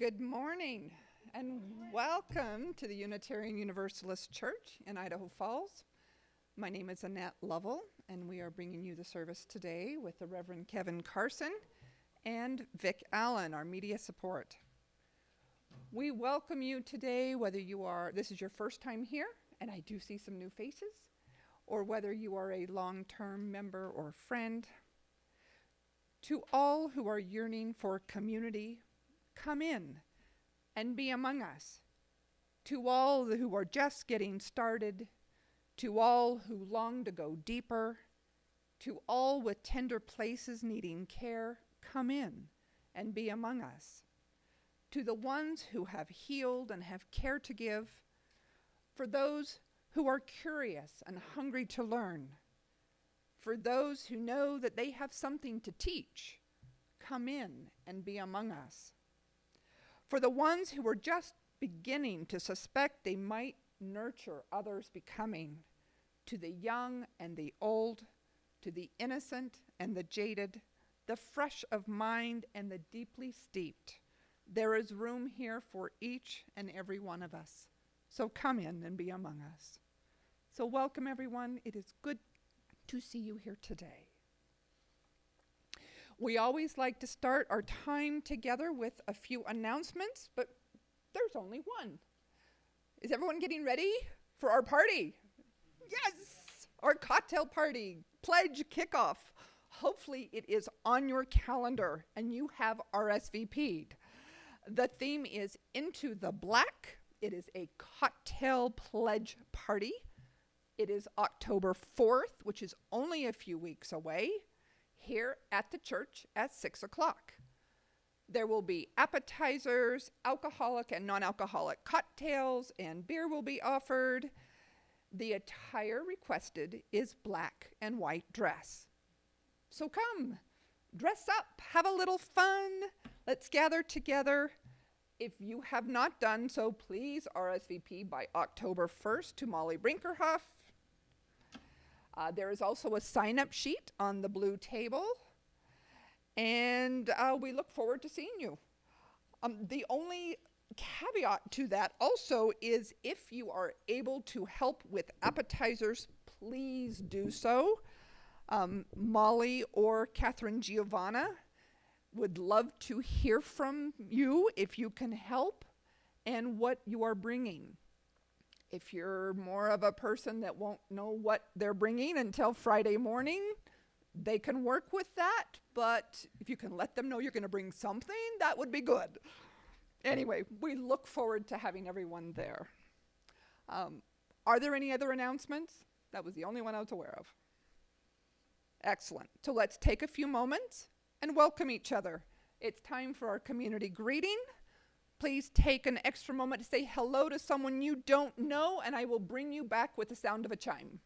Good morning and welcome to the Unitarian Universalist Church in Idaho Falls. My name is Annette Lovell and we are bringing you the service today with the Reverend Kevin Carson and Vic Allen, our media support. We welcome you today whether this is your first time here, and I do see some new faces, or whether you are a long-term member or friend. To all who are yearning for community, come in and be among us. To all who are just getting started, to all who long to go deeper, to all with tender places needing care, come in and be among us. To the ones who have healed and have care to give, for those who are curious and hungry to learn, for those who know that they have something to teach, come in and be among us. For the ones who are just beginning to suspect they might nurture others becoming, to the young and the old, to the innocent and the jaded, the fresh of mind and the deeply steeped, there is room here for each and every one of us. So come in and be among us. So welcome everyone. It is good to see you here today. We always like to start our time together with a few announcements, but there's only one. Is everyone getting ready for our party? Yes, our cocktail party, pledge kickoff. Hopefully it is on your calendar and you have RSVP'd. The theme is Into the Black. It is a cocktail pledge party. It is October 4th, which is only a few weeks away, here at the church at 6 o'clock. There will be appetizers, alcoholic and non-alcoholic cocktails, and beer will be offered. The attire requested is black and white dress. So come, dress up, have a little fun. Let's gather together. If you have not done so, please RSVP by October 1st to Molly Brinkerhoff. There is also a sign-up sheet on the blue table, and we look forward to seeing you. The only caveat to that also is if you are able to help with appetizers, please do so. Molly or Catherine Giovanna would love to hear from you if you can help and what you are bringing. If you're more of a person that won't know what they're bringing until Friday morning, they can work with that, but if you can let them know you're going to bring something, that would be good. Anyway, we look forward to having everyone there. Are there any other announcements? That was the only one I was aware of. Excellent. So let's take a few moments and welcome each other. It's time for our community greeting. Please take an extra moment to say hello to someone you don't know, and I will bring you back with the sound of a chime.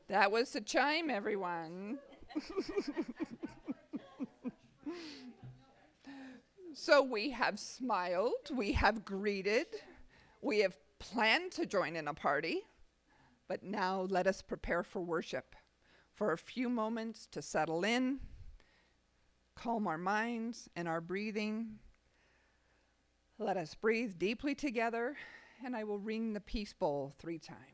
That was the chime, everyone. So we have smiled, we have greeted, we have planned to join in a party, but now let us prepare for worship, for a few moments to settle in, calm our minds and our breathing. Let us breathe deeply together, and I will ring the peace bowl 3 times.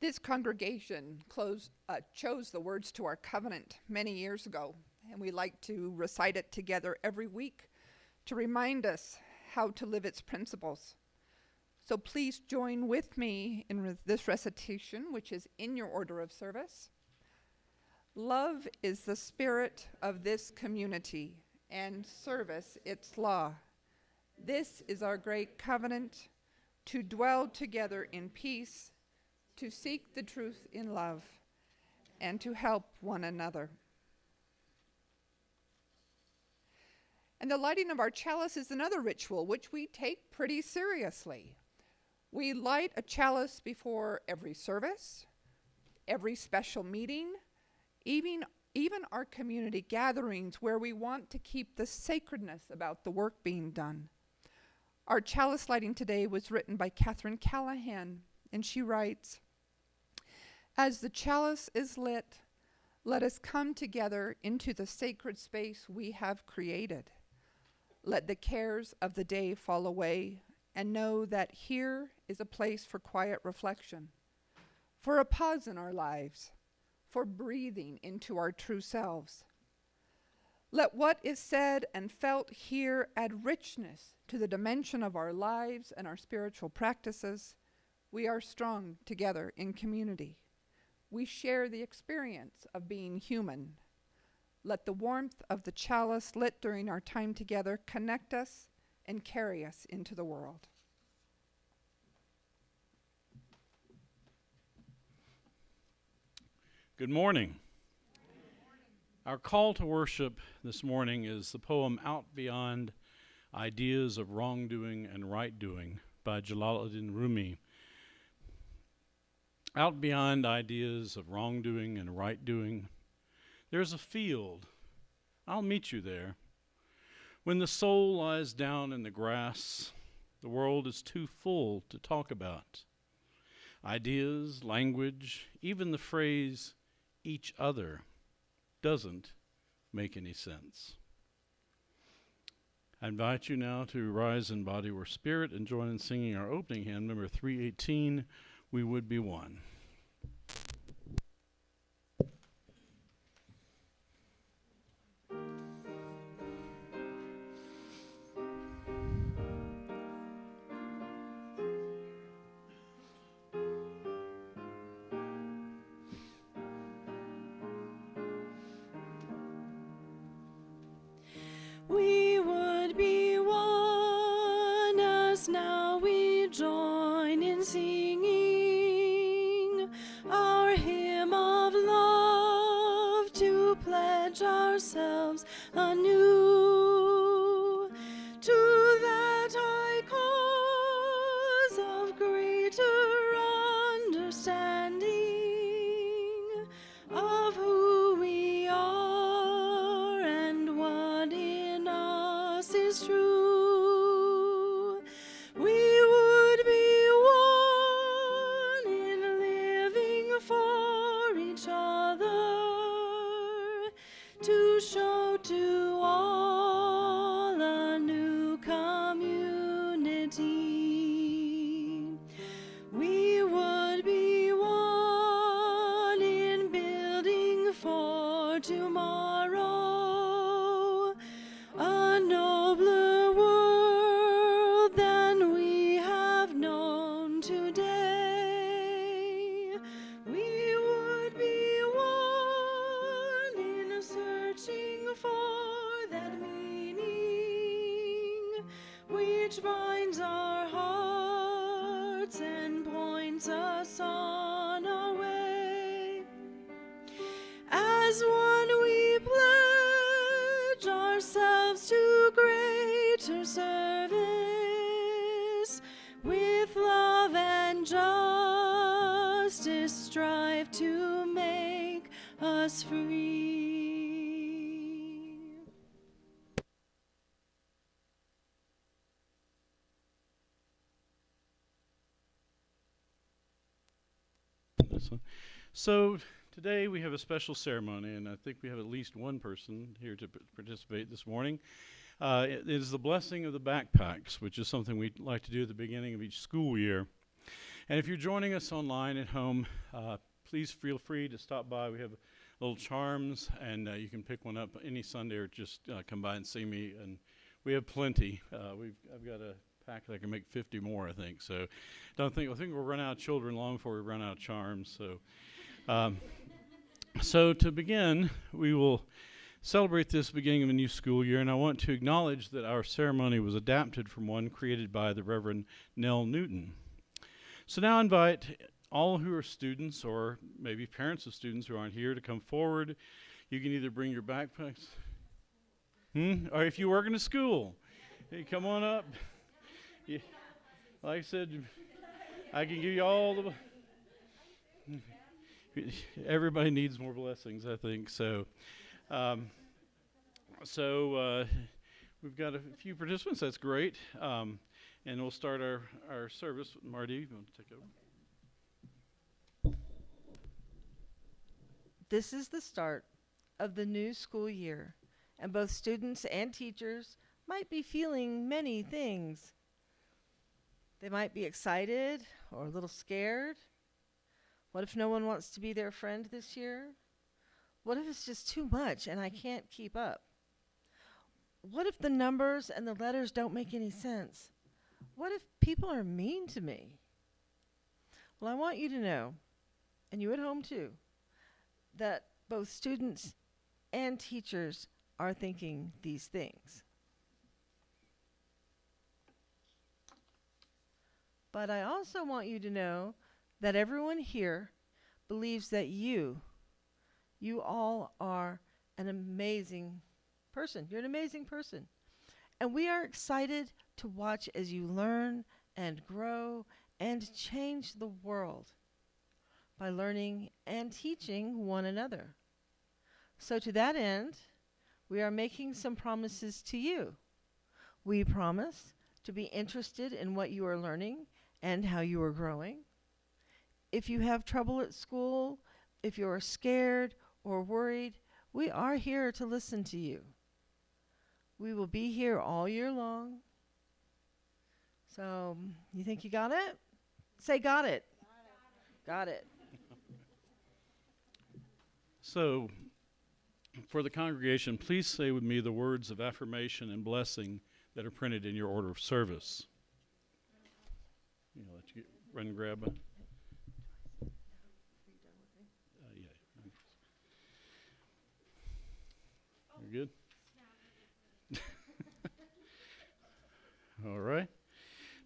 This congregation chose the words to our covenant many years ago, and we like to recite it together every week to remind us how to live its principles. So please join with me in this recitation, which is in your order of service. Love is the spirit of this community, and service its law. This is our great covenant, to dwell together in peace, to seek the truth in love, and to help one another. And the lighting of our chalice is another ritual which we take pretty seriously. We light a chalice before every service, every special meeting, even our community gatherings where we want to keep the sacredness about the work being done. Our chalice lighting today was written by Catherine Callahan, and she writes, "As the chalice is lit, let us come together into the sacred space we have created. Let the cares of the day fall away, and know that here is a place for quiet reflection, for a pause in our lives, for breathing into our true selves. Let what is said and felt here add richness to the dimension of our lives and our spiritual practices. We are strong together in community. We share the experience of being human. Let the warmth of the chalice lit during our time together connect us and carry us into the world." Good morning. Our call to worship this morning is the poem Out Beyond Ideas of Wrongdoing and Right Doing by Jalaluddin Rumi. Out beyond ideas of wrongdoing and right doing, there's a field. I'll meet you there. When the soul lies down in the grass, the world is too full to talk about. Ideas, language, even the phrase each other doesn't make any sense. I invite you now to rise in body or spirit and join in singing our opening hymn, number 318, We Would Be One. We would be one as now we join in singing our hymn of love to pledge ourselves anew to that high cause of greater understanding of who we are and what in us is true. We would be one in living for each other to show to all a new community. We would be one in building for tomorrow a nobler world than we have known today. We would be one in searching for that meaning which binds our hearts and points us on our way. As one we pledge ourselves to greater service, with love and justice strive to make us free. This one. So today we have a special ceremony, and I think we have at least one person here to participate this morning. It is the blessing of the backpacks, which is something we like to do at the beginning of each school year. And if you're joining us online at home, please feel free to stop by. We have little charms, and you can pick one up any Sunday or just come by and see me. And we have plenty. I've got a pack that can make 50 more, I think. So I think we'll run out of children long before we run out of charms. So to begin, we will celebrate this beginning of a new school year, and I want to acknowledge that our ceremony was adapted from one created by the Reverend Nell Newton. So now I invite all who are students or maybe parents of students who aren't here to come forward. You can either bring your backpacks, or if you work in a school, hey, come on up. Yeah, like I said, I can give you all the... Everybody needs more blessings, I think. So we've got a few participants. That's great. And we'll start our service. Marty, you want to take over? This is the start of the new school year, and both students and teachers might be feeling many things. They might be excited or a little scared. What if no one wants to be their friend this year? What if it's just too much and I can't keep up? What if the numbers and the letters don't make any sense? What if people are mean to me? Well, I want you to know, and you at home too, that both students and teachers are thinking these things. But I also want you to know that everyone here believes that you all are an amazing person. You're an amazing person. And we are excited to watch as you learn and grow and change the world by learning and teaching one another. So to that end, we are making some promises to you. We promise to be interested in what you are learning and how you are growing. If you have trouble at school, if you are scared or worried, we are here to listen to you. We will be here all year long. So, you think you got it? Say got it. Got it. So, for the congregation, please say with me the words of affirmation and blessing that are printed in your order of service. Let you run and grab one. Yeah. You're good? All right.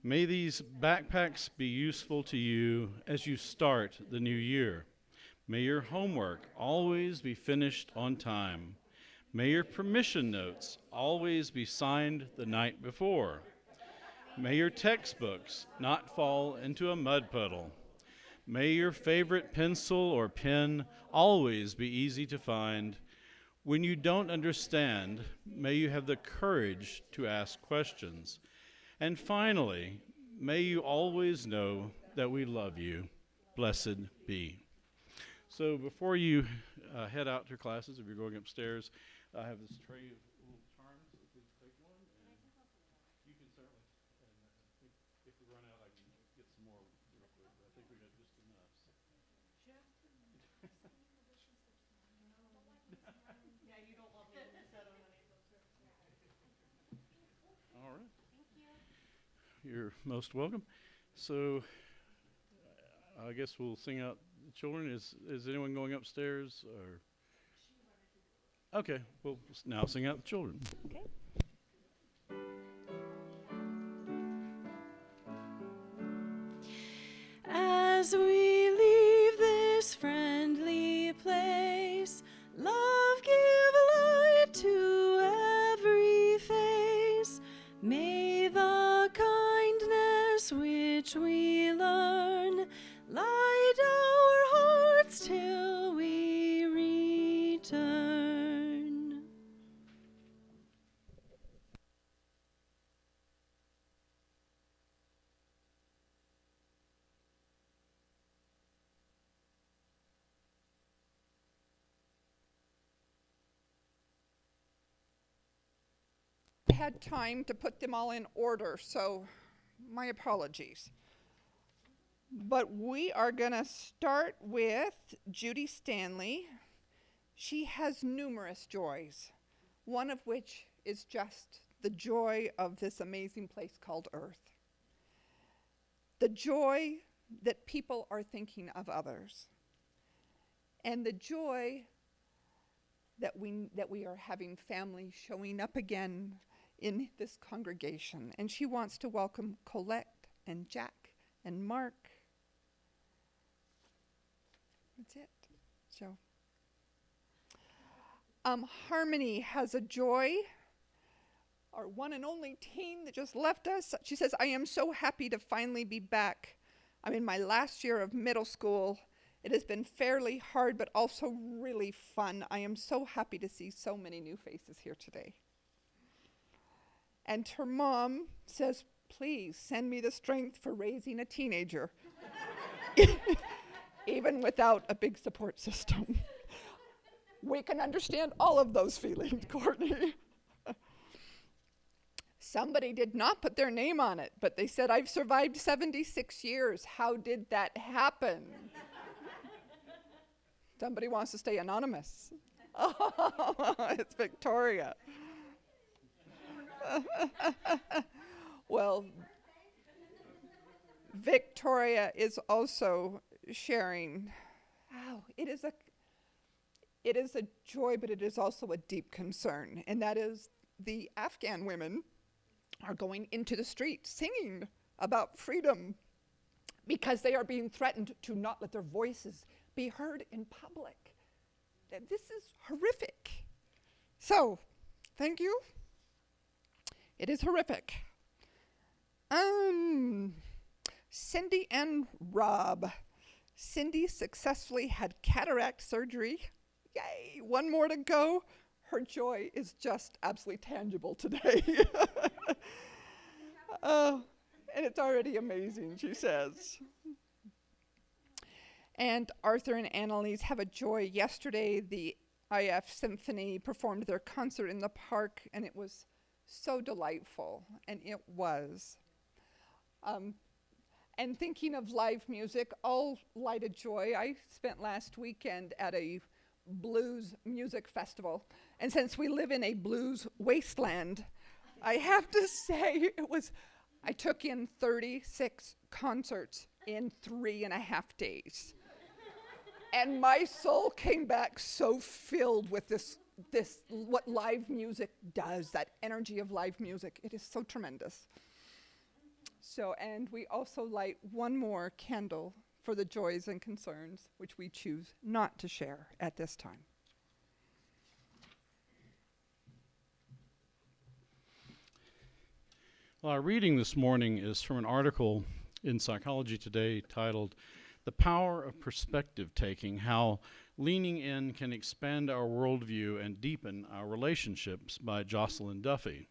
May these backpacks be useful to you as you start the new year. May your homework always be finished on time. May your permission notes always be signed the night before. May your textbooks not fall into a mud puddle. May your favorite pencil or pen always be easy to find. When you don't understand, may you have the courage to ask questions. And finally, may you always know that we love you. Blessed be. So before you head out to classes, if you're going upstairs, I have this tray of little charms. Please take one, and you can certainly. And if we run out, I can get some more real quick. But I think we got just enough. All right. You're most welcome. So I guess we'll sing out the children. Is anyone going upstairs or? Okay, we'll now sing out the children. Okay. As we leave this friendly place, love give light to every face. May the kindness which we learn light our hearts till we return. Had time to put them all in order, so my apologies. But we are going to start with Judy Stanley. She has numerous joys, one of which is just the joy of this amazing place called Earth. The joy that people are thinking of others. And the joy that we are having family showing up again in this congregation. And she wants to welcome Colette and Jack and Mark. That's it. So, Harmony has a joy. Our one and only teen that just left us. She says, I am so happy to finally be back. I'm in my last year of middle school. It has been fairly hard, but also really fun. I am so happy to see so many new faces here today. And her mom says, please send me the strength for raising a teenager, even without a big support system. We can understand all of those feelings, Courtney. Somebody did not put their name on it, but they said, I've survived 76 years. How did that happen? Somebody wants to stay anonymous. Oh, it's Victoria. Well, Victoria is also sharing. Oh, it is a joy, but it is also a deep concern, and that is the Afghan women are going into the streets singing about freedom because they are being threatened to not let their voices be heard in public. This is horrific. So, thank you. It is horrific. Cindy and Rob. Cindy successfully had cataract surgery. Yay, one more to go. Her joy is just absolutely tangible today. And it's already amazing, she says. And Arthur and Annalise have a joy. Yesterday, the IF Symphony performed their concert in the park, and it was so delightful, and it was. And thinking of live music, all light a joy. I spent last weekend at a blues music festival, and since we live in a blues wasteland, I have to say I took in 36 concerts in 3.5 days. And my soul came back so filled with this what live music does, that energy of live music. It is so tremendous. So, and we also light one more candle for the joys and concerns, which we choose not to share at this time. Well, our reading this morning is from an article in Psychology Today titled, "The Power of Perspective Taking, How Leaning In Can Expand Our Worldview and Deepen Our Relationships," by Jocelyn Duffy.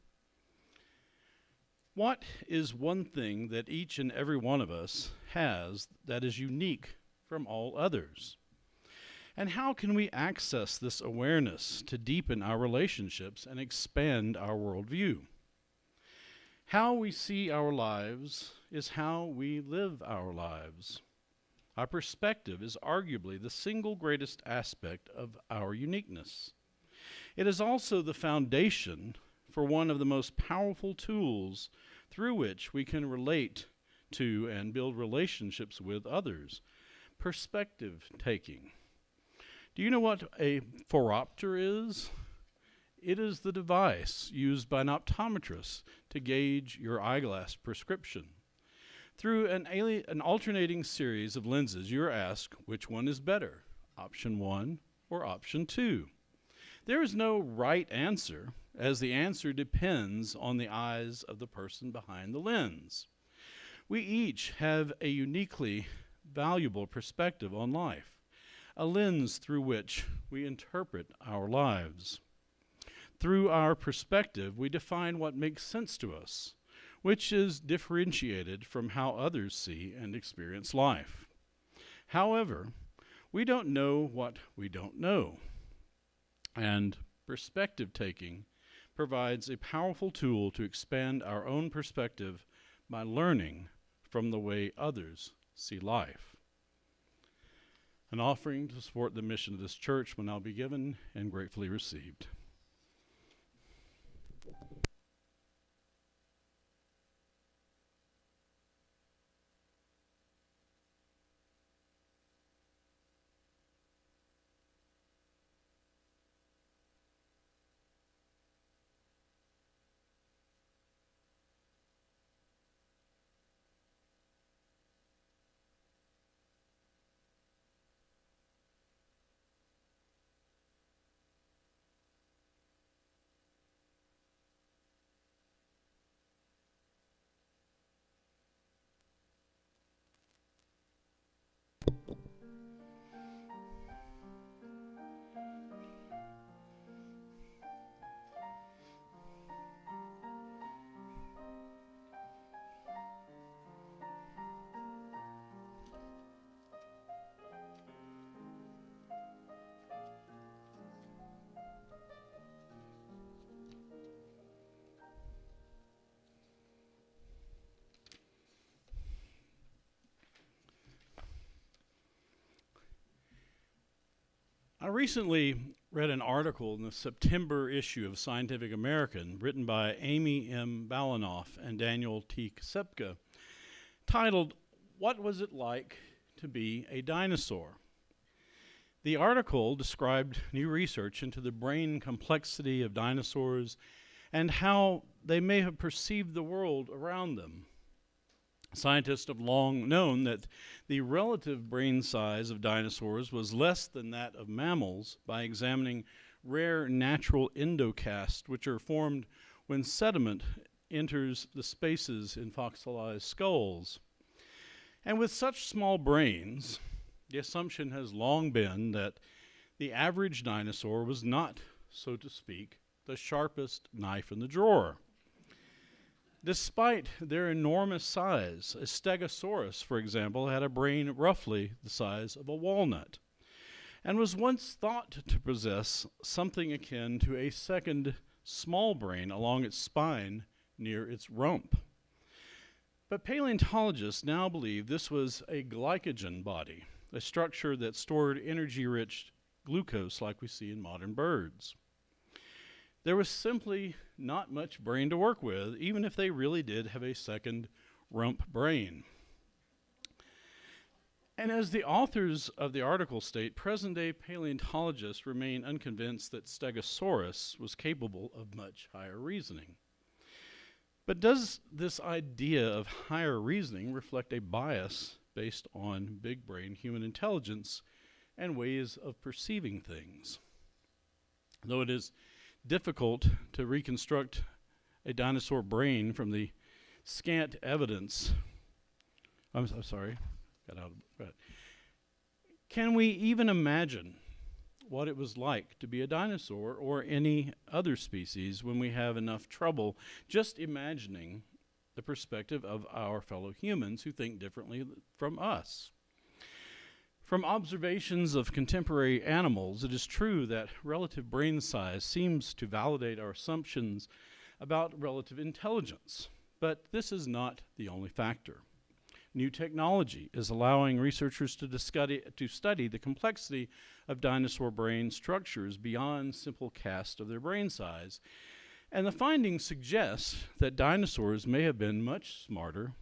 What is one thing that each and every one of us has that is unique from all others? And how can we access this awareness to deepen our relationships and expand our worldview? How we see our lives is how we live our lives. Our perspective is arguably the single greatest aspect of our uniqueness. It is also the foundation for one of the most powerful tools through which we can relate to and build relationships with others. Perspective taking. Do you know what a phoropter is? It is the device used by an optometrist to gauge your eyeglass prescription. Through an alternating series of lenses, you are asked which one is better, option 1 or option 2. There is no right answer, as the answer depends on the eyes of the person behind the lens. We each have a uniquely valuable perspective on life, a lens through which we interpret our lives. Through our perspective, we define what makes sense to us, which is differentiated from how others see and experience life. However, we don't know what we don't know, and perspective taking provides a powerful tool to expand our own perspective by learning from the way others see life. An offering to support the mission of this church will now be given and gratefully received. I recently read an article in the September issue of Scientific American written by Amy M. Balanoff and Daniel T. Kasepka titled, "What Was It Like to Be a Dinosaur?" The article described new research into the brain complexity of dinosaurs and how they may have perceived the world around them. Scientists have long known that the relative brain size of dinosaurs was less than that of mammals by examining rare natural endocasts, which are formed when sediment enters the spaces in fossilized skulls. And with such small brains, the assumption has long been that the average dinosaur was not, so to speak, the sharpest knife in the drawer. Despite their enormous size, a Stegosaurus, for example, had a brain roughly the size of a walnut, and was once thought to possess something akin to a second small brain along its spine near its rump. But paleontologists now believe this was a glycogen body, a structure that stored energy-rich glucose like we see in modern birds. There was simply not much brain to work with, even if they really did have a second rump brain. And as the authors of the article state, present-day paleontologists remain unconvinced that Stegosaurus was capable of much higher reasoning. But does this idea of higher reasoning reflect a bias based on big brain human intelligence and ways of perceiving things? Though it is difficult to reconstruct a dinosaur brain from the scant evidence. I'm sorry, got out of it. Can we even imagine what it was like to be a dinosaur or any other species when we have enough trouble just imagining the perspective of our fellow humans who think differently from us? From observations of contemporary animals, it is true that relative brain size seems to validate our assumptions about relative intelligence, but this is not the only factor. New technology is allowing researchers to study the complexity of dinosaur brain structures beyond simple cast of their brain size, and the findings suggest that dinosaurs may have been much smarter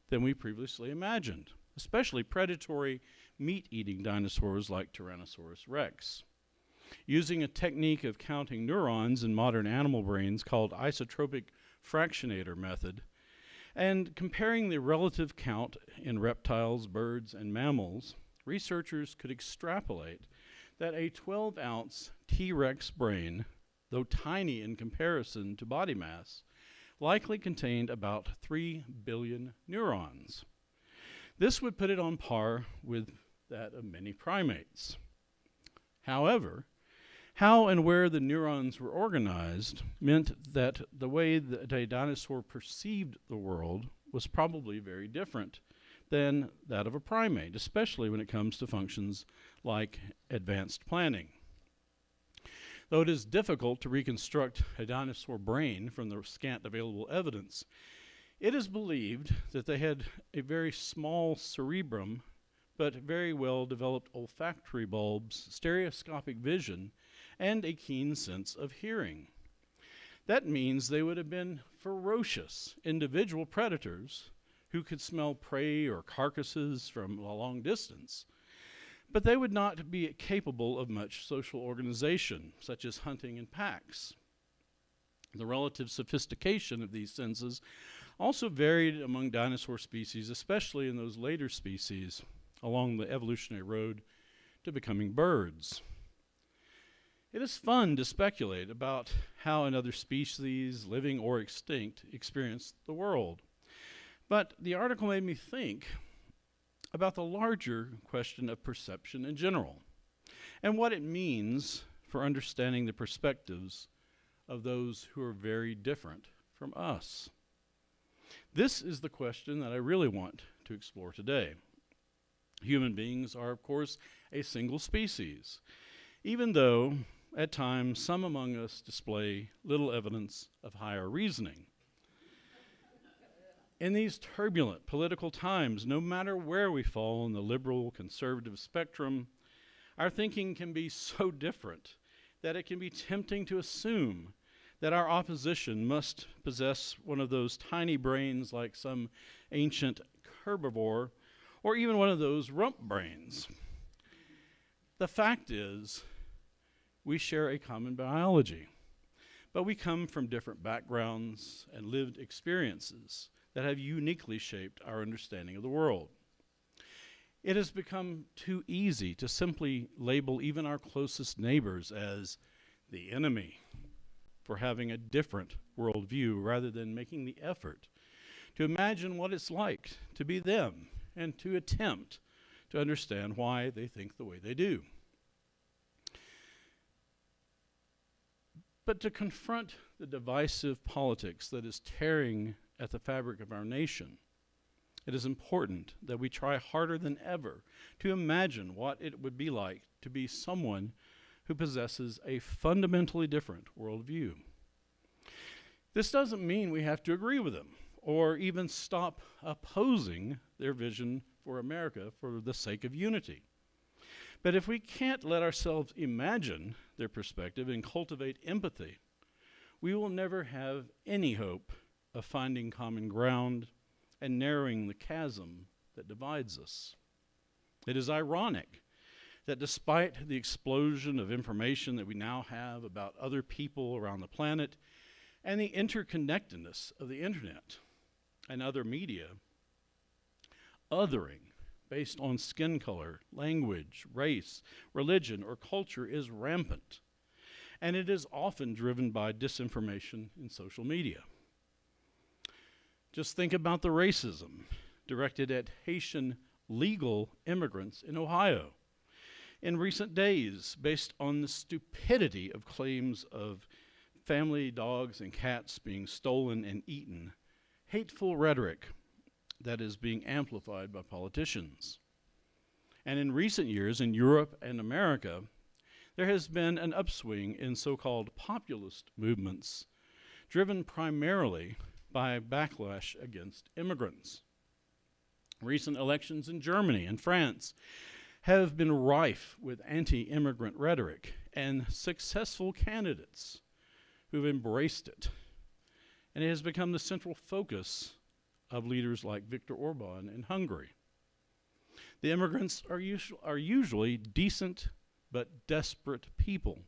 than we previously imagined, especially predatory meat-eating dinosaurs like Tyrannosaurus rex. Using a technique of counting neurons in modern animal brains called isotropic fractionator method, and comparing the relative count in reptiles, birds, and mammals, researchers could extrapolate that a 12-ounce T-Rex brain, though tiny in comparison to body mass, likely contained about 3 billion neurons. This would put it on par with that of many primates. However, how and where the neurons were organized meant that the way that a dinosaur perceived the world was probably very different than that of a primate, especially when it comes to functions like advanced planning. Though it is difficult to reconstruct a dinosaur brain from the scant available evidence, it is believed that they had a very small cerebrum, but very well developed olfactory bulbs, stereoscopic vision, and a keen sense of hearing. That means they would have been ferocious individual predators who could smell prey or carcasses from a long distance, but they would not be capable of much social organization, such as hunting in packs. The relative sophistication of these senses also varied among dinosaur species, especially in those later species along the evolutionary road to becoming birds. It is fun to speculate about how another species, living or extinct, experienced the world. But the article made me think about the larger question of perception in general and what it means for understanding the perspectives of those who are very different from us. This is the question that I really want to explore today. Human beings are, of course, a single species, even though at times some among us display little evidence of higher reasoning. In these turbulent political times, no matter where we fall in the liberal conservative spectrum, our thinking can be so different that it can be tempting to assume that our opposition must possess one of those tiny brains like some ancient herbivore, or even one of those rump brains. The fact is, we share a common biology, but we come from different backgrounds and lived experiences that have uniquely shaped our understanding of the world. It has become too easy to simply label even our closest neighbors as the enemy for having a different worldview rather than making the effort to imagine what it's like to be them and to attempt to understand why they think the way they do. But to confront the divisive politics that is tearing at the fabric of our nation, it is important that we try harder than ever to imagine what it would be like to be someone who possesses a fundamentally different worldview. This doesn't mean we have to agree with them or even stop opposing their vision for America for the sake of unity. But if we can't let ourselves imagine their perspective and cultivate empathy, we will never have any hope of finding common ground and narrowing the chasm that divides us. It is ironic that despite the explosion of information that we now have about other people around the planet and the interconnectedness of the internet and other media, othering based on skin color, language, race, religion, or culture is rampant, and it is often driven by disinformation in social media. Just think about the racism directed at Haitian legal immigrants in Ohio in recent days, based on the stupidity of claims of family dogs and cats being stolen and eaten, hateful rhetoric that is being amplified by politicians. And in recent years in Europe and America, there has been an upswing in so-called populist movements, driven primarily by backlash against immigrants. Recent elections in Germany and France have been rife with anti-immigrant rhetoric and successful candidates who've embraced it. And it has become the central focus of leaders like Viktor Orban in Hungary. The immigrants are usually decent but desperate people,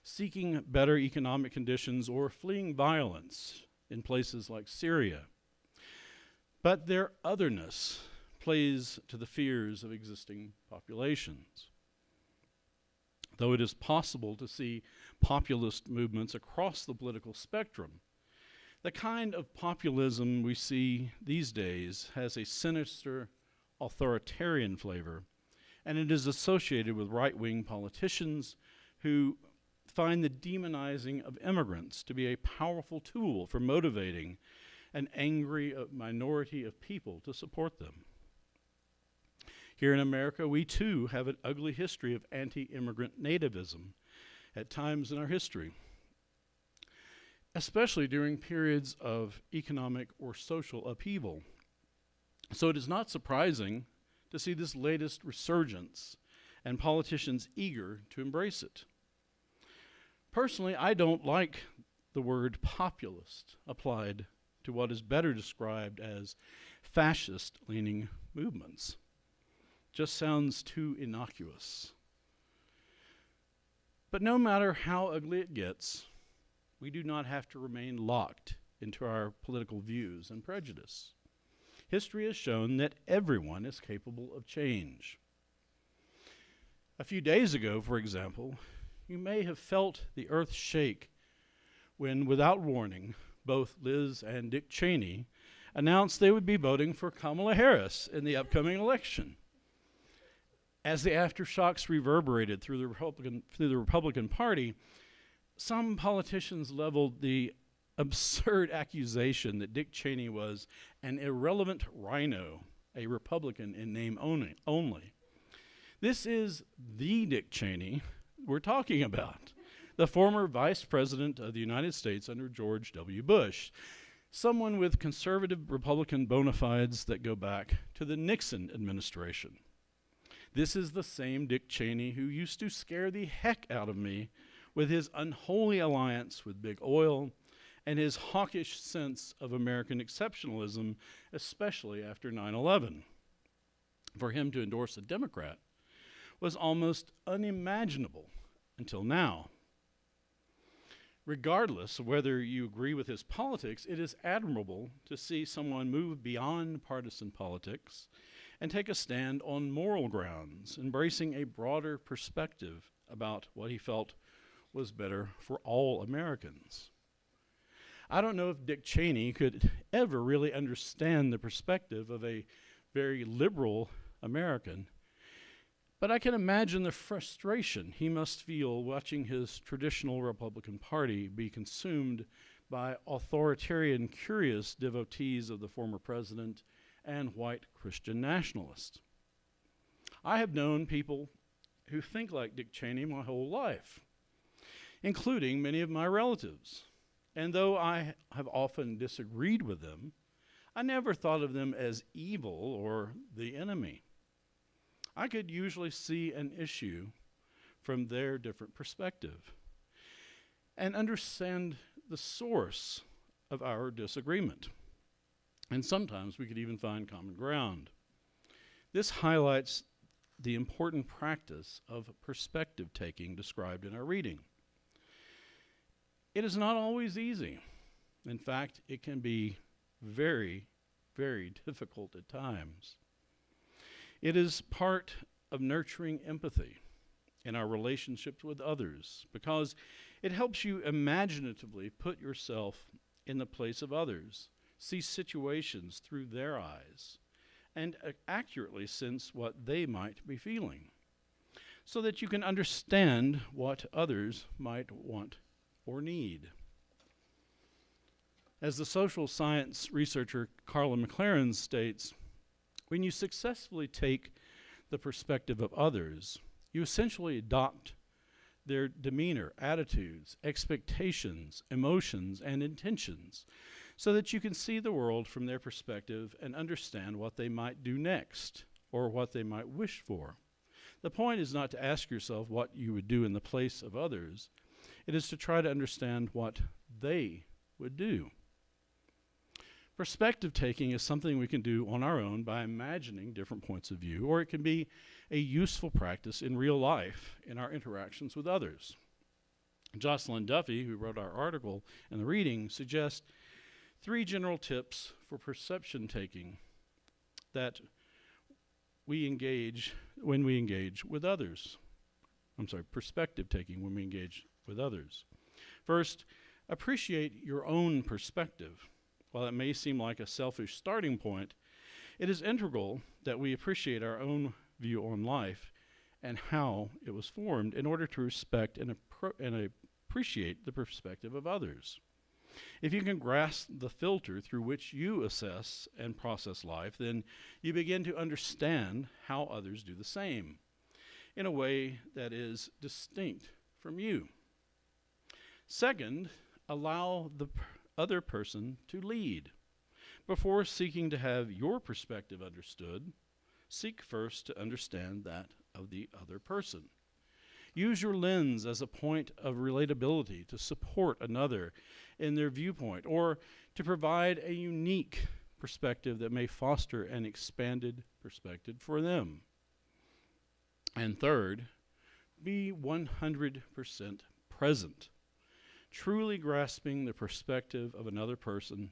seeking better economic conditions or fleeing violence in places like Syria. But their otherness plays to the fears of existing populations. Though it is possible to see populist movements across the political spectrum, the kind of populism we see these days has a sinister, authoritarian flavor, and it is associated with right-wing politicians who find the demonizing of immigrants to be a powerful tool for motivating an angry minority of people to support them. Here in America, we too have an ugly history of anti-immigrant nativism at times in our history, especially during periods of economic or social upheaval. So it is not surprising to see this latest resurgence and politicians eager to embrace it. Personally, I don't like the word populist applied to what is better described as fascist-leaning movements. Just sounds too innocuous. But no matter how ugly it gets, we do not have to remain locked into our political views and prejudice. History has shown that everyone is capable of change. A few days ago, for example, you may have felt the earth shake when, without warning, both Liz and Dick Cheney announced they would be voting for Kamala Harris in the upcoming election. As the aftershocks reverberated through the Republican Party, some politicians leveled the absurd accusation that Dick Cheney was an irrelevant rhino, a Republican in name only. This is the Dick Cheney we're talking about, the former Vice President of the United States under George W. Bush, someone with conservative Republican bona fides that go back to the Nixon administration. This is the same Dick Cheney who used to scare the heck out of me with his unholy alliance with big oil and his hawkish sense of American exceptionalism, especially after 9/11. For him to endorse a Democrat was almost unimaginable until now. Regardless of whether you agree with his politics, it is admirable to see someone move beyond partisan politics and take a stand on moral grounds, embracing a broader perspective about what he felt was better for all Americans. I don't know if Dick Cheney could ever really understand the perspective of a very liberal American, but I can imagine the frustration he must feel watching his traditional Republican Party be consumed by authoritarian, curious devotees of the former president and white Christian nationalists. I have known people who think like Dick Cheney my whole life, including many of my relatives. And though I have often disagreed with them, I never thought of them as evil or the enemy. I could usually see an issue from their different perspective and understand the source of our disagreement. And sometimes we could even find common ground. This highlights the important practice of perspective taking described in our reading. It is not always easy. In fact, it can be very, very difficult at times. It is part of nurturing empathy in our relationships with others because it helps you imaginatively put yourself in the place of others, see situations through their eyes, and accurately sense what they might be feeling, so that you can understand what others might want or need. As the social science researcher Carla McLaren states, when you successfully take the perspective of others, you essentially adopt their demeanor, attitudes, expectations, emotions, and intentions, so that you can see the world from their perspective and understand what they might do next or what they might wish for. The point is not to ask yourself what you would do in the place of others. It is to try to understand what they would do. Perspective taking is something we can do on our own by imagining different points of view, or it can be a useful practice in real life in our interactions with others. Jocelyn Duffy, who wrote our article in the reading, suggests 3 general tips for perception taking that we engage when we engage with others. Perspective taking when we engage with others. First, appreciate your own perspective. While it may seem like a selfish starting point, it is integral that we appreciate our own view on life and how it was formed in order to respect and appreciate the perspective of others. If you can grasp the filter through which you assess and process life, then you begin to understand how others do the same in a way that is distinct from you. Second, allow the other person to lead. Before seeking to have your perspective understood, seek first to understand that of the other person. Use your lens as a point of relatability to support another in their viewpoint or to provide a unique perspective that may foster an expanded perspective for them. And third, be 100% present. Truly grasping the perspective of another person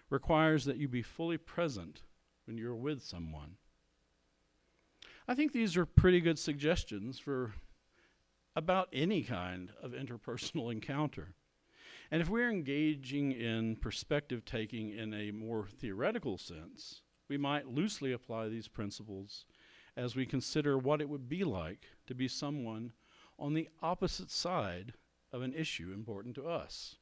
requires that you be fully present when you're with someone. I think these are pretty good suggestions for about any kind of interpersonal encounter. And if we're engaging in perspective taking in a more theoretical sense, we might loosely apply these principles as we consider what it would be like to be someone on the opposite side of an issue important to us.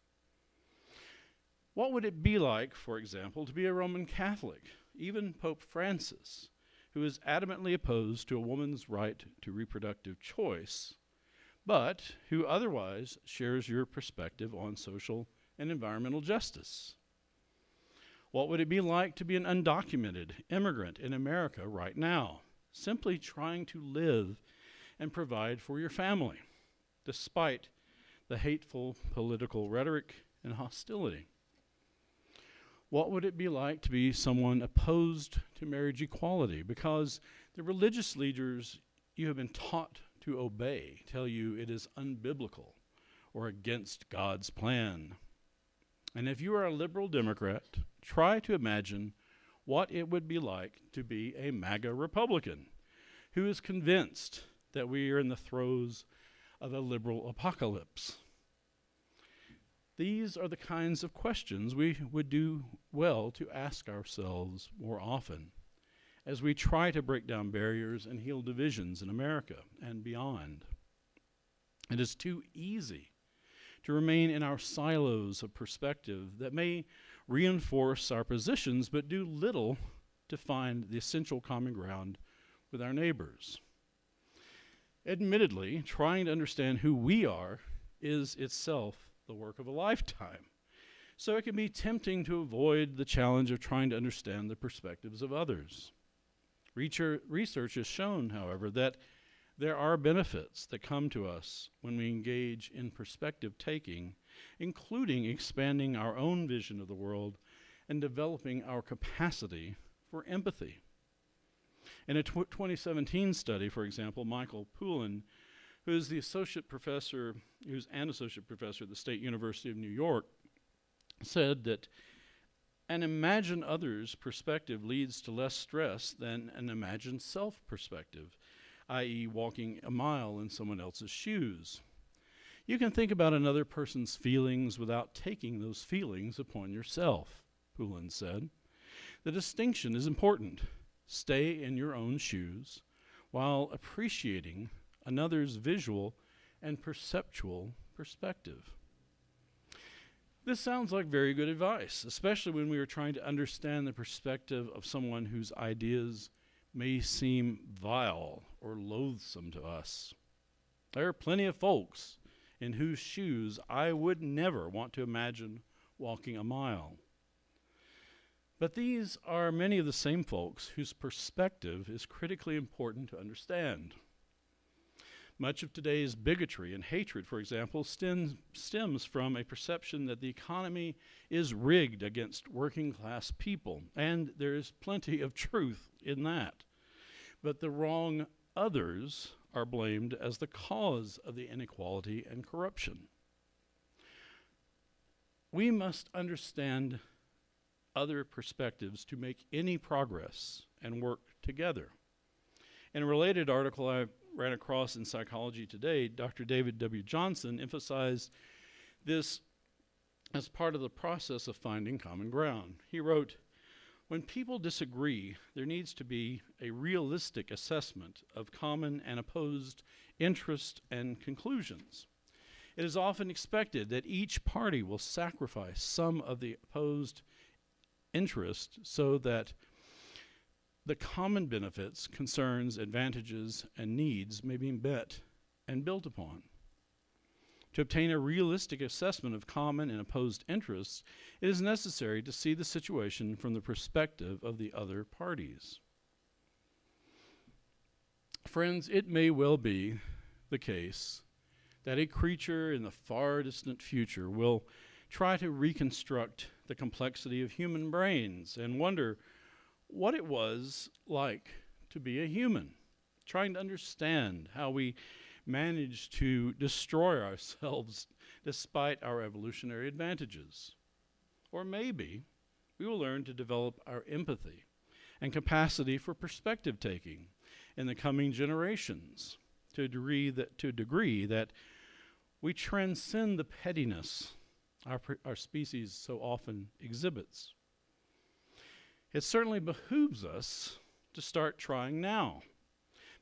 What would it be like, for example, to be a Roman Catholic, even Pope Francis, who is adamantly opposed to a woman's right to reproductive choice, but who otherwise shares your perspective on social and environmental justice? What would it be like to be an undocumented immigrant in America right now, simply trying to live and provide for your family, despite the hateful political rhetoric and hostility? What would it be like to be someone opposed to marriage equality because the religious leaders you have been taught to obey tell you it is unbiblical or against God's plan? And if you are a liberal Democrat, try to imagine what it would be like to be a MAGA Republican who is convinced that we are in the throes of a liberal apocalypse These are the kinds of questions we would do well to ask ourselves more often as we try to break down barriers and heal divisions in America and beyond. It is too easy to remain in our silos of perspective that may reinforce our positions but do little to find the essential common ground with our neighbors. Admittedly, trying to understand who we are is itself the work of a lifetime. So it can be tempting to avoid the challenge of trying to understand the perspectives of others. Research has shown, however, that there are benefits that come to us when we engage in perspective taking, including expanding our own vision of the world and developing our capacity for empathy. In a 2017 study, for example, Michael Poulin, who's an associate professor at the State University of New York, said that an imagine others perspective leads to less stress than an imagine self perspective, i.e. walking a mile in someone else's shoes. You can think about another person's feelings without taking those feelings upon yourself, Poulin said. The distinction is important. Stay in your own shoes while appreciating another's visual and perceptual perspective. This sounds like very good advice, especially when we are trying to understand the perspective of someone whose ideas may seem vile or loathsome to us. There are plenty of folks in whose shoes I would never want to imagine walking a mile. But these are many of the same folks whose perspective is critically important to understand. Much of today's bigotry and hatred, for example, stems from a perception that the economy is rigged against working class people, and there is plenty of truth in that. But the wrong others are blamed as the cause of the inequality and corruption. We must understand other perspectives to make any progress and work together. In a related article I ran across in Psychology Today, Dr. David W. Johnson emphasized this as part of the process of finding common ground. He wrote, "When people disagree, there needs to be a realistic assessment of common and opposed interests and conclusions. It is often expected that each party will sacrifice some of the opposed interest so that the common benefits, concerns, advantages, and needs may be met and built upon. To obtain a realistic assessment of common and opposed interests, it is necessary to see the situation from the perspective of the other parties." Friends, it may well be the case that a creature in the far distant future will try to reconstruct the complexity of human brains and wonder what it was like to be a human, trying to understand how we managed to destroy ourselves despite our evolutionary advantages. Or maybe we will learn to develop our empathy and capacity for perspective taking in the coming generations to a degree that we transcend the pettiness our species so often exhibits. It certainly behooves us to start trying now,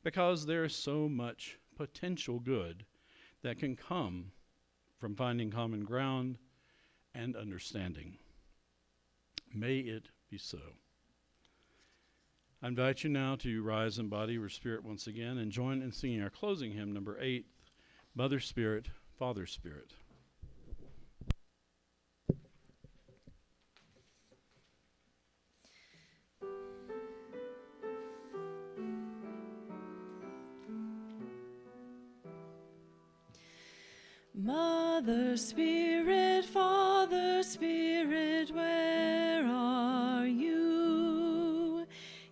because there is so much potential good that can come from finding common ground and understanding. May it be so. I invite you now to rise in body or spirit once again and join in singing our closing hymn, number 8, Mother Spirit, Father Spirit. Mother Spirit, Father Spirit, where are you?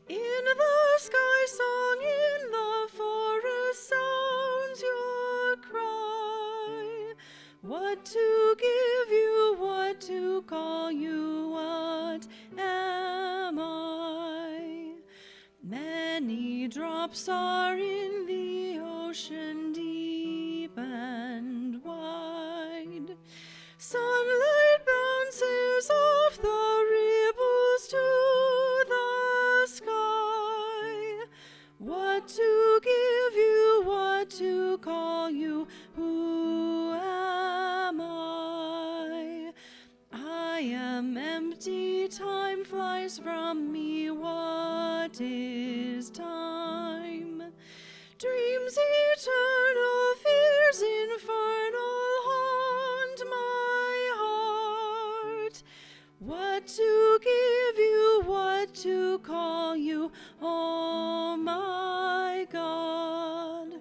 In the sky song, in the forest sounds your cry. What to give you, what to call you, what am I? Many drops are in the ocean deep and wide. Sunlight you, who am I? I am empty, time flies from me, what is time? Dreams eternal, fears infernal haunt my heart. What to give you, what to call you, oh my God.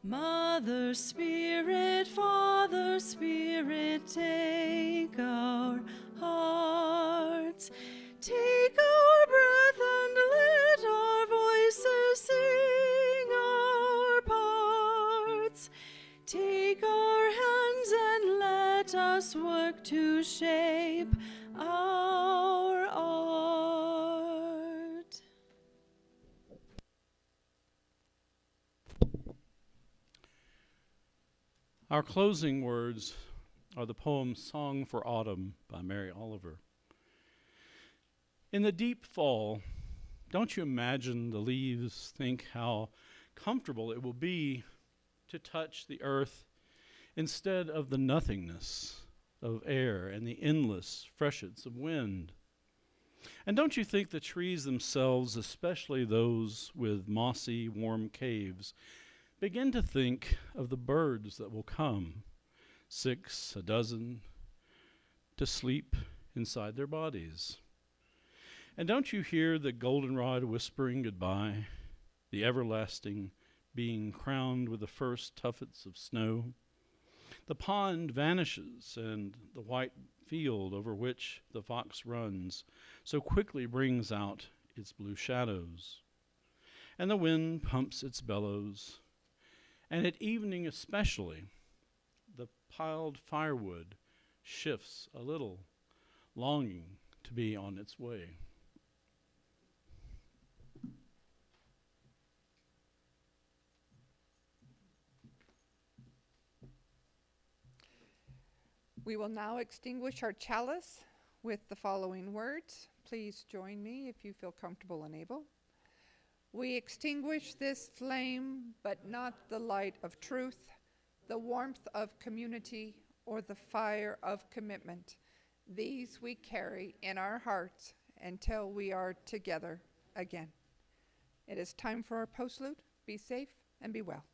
Mother Spirit, Father Spirit, take our hearts. Take our breath and let our voices sing our parts. Take our hands and let us work to shape our art. Our closing words are the poem Song for Autumn by Mary Oliver. In the deep fall, don't you imagine the leaves think how comfortable it will be to touch the earth instead of the nothingness of air and the endless freshets of wind? And don't you think the trees themselves, especially those with mossy, warm caves, begin to think of the birds that will come, 6 a dozen, to sleep inside their bodies? And don't you hear the goldenrod whispering goodbye, the everlasting being crowned with the first tuffets of snow? The pond vanishes, and the white field over which the fox runs so quickly brings out its blue shadows. And the wind pumps its bellows, and at evening especially, the piled firewood shifts a little, longing to be on its way. We will now extinguish our chalice with the following words. Please join me if you feel comfortable and able. We extinguish this flame, but not the light of truth, the warmth of community, or the fire of commitment. These we carry in our hearts until we are together again. It is time for our postlude. Be safe and be well.